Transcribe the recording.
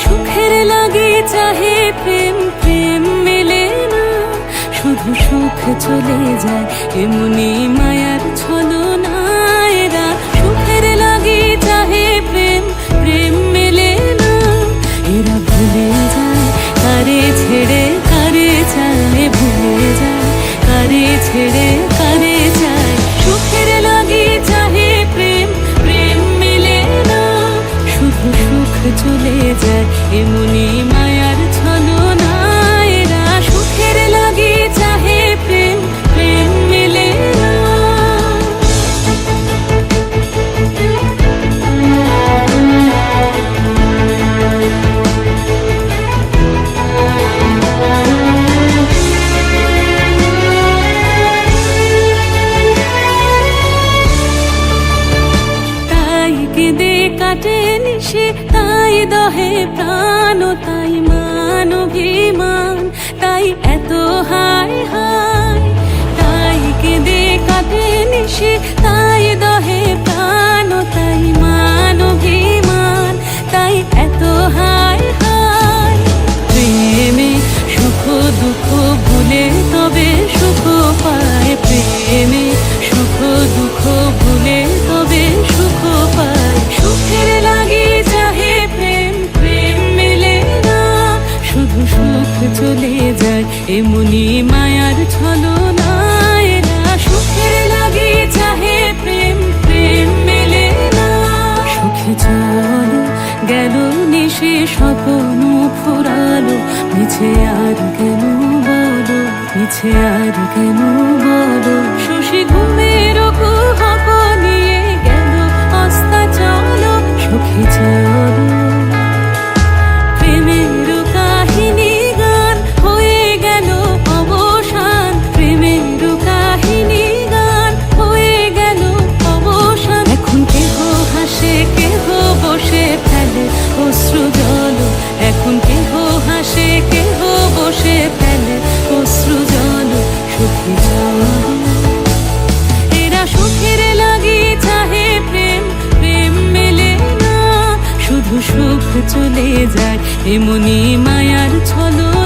সুখের লাগি চাহে প্রেম, প্রেম মেলে না, শুধু সুখ চলে যায় এমনি মায়ার ছলনা। এরা সুখের লাগি চাহে প্রেম, প্রেম মেলে না, এরা ভুলে যায় কারে ছেড়ে কারে চায়, ভুলে যায় কারে ছেড়ে কারে চায়। সুখের লাগি চাহে প্রেম, প্রেম মেলে না, শুধু সুখ চলে যায় এমনি মায়ার ছলনা। এরা সুখের লাগি চাহে প্রেম, প্রেম মেলে না। তাই কেঁদে কাটে নিশে, তাই দহে প্রাণ, তাই মান অভিমান, তাই এত হায় হায়। তাই কেঁদে কাটে নিশে, তাই দহে প্রাণ, তাই মান অভিমান, তাই এত হায় হায়। প্রেমে সুখ দুঃখ ভুলে তবে সুখ পায়, প্রেমে সুখ দুঃখ ভুলে তবে সুখ পায়। সুখের লাগি চাহে প্রেম, প্রেম মেলে না, শুধু সুখ চলে যায় এমনি মায়ার ছলনা। এরা সুখের লাগি চাহে প্রেম, প্রেম মেলে না। সুখে চলো গেল নিশে স্বপ্ন ফুরালো, মিছে আর কেন বলো, মিছে আর কেন বলো। শশী ঘুমের কুহক নিয়ে গেল আস্তা চলো, সুখে চলো। প্রেমের কাহিনী গান হয়ে গেল অবসান, প্রেমের কাহিনী গান হয়ে গেল অবসান। এখন কেহ হাসে কেহ বসে ফেলে অশ্রু জল, এখন কেহ হাসে কেহ বসে ফেলে অশ্রু জল। সুখে চলো। এরা সুখের লাগি চাহে প্রেম, প্রেম মেলে না, শুধু সুখ চলে যায় এমনি মায়ার ছলনা।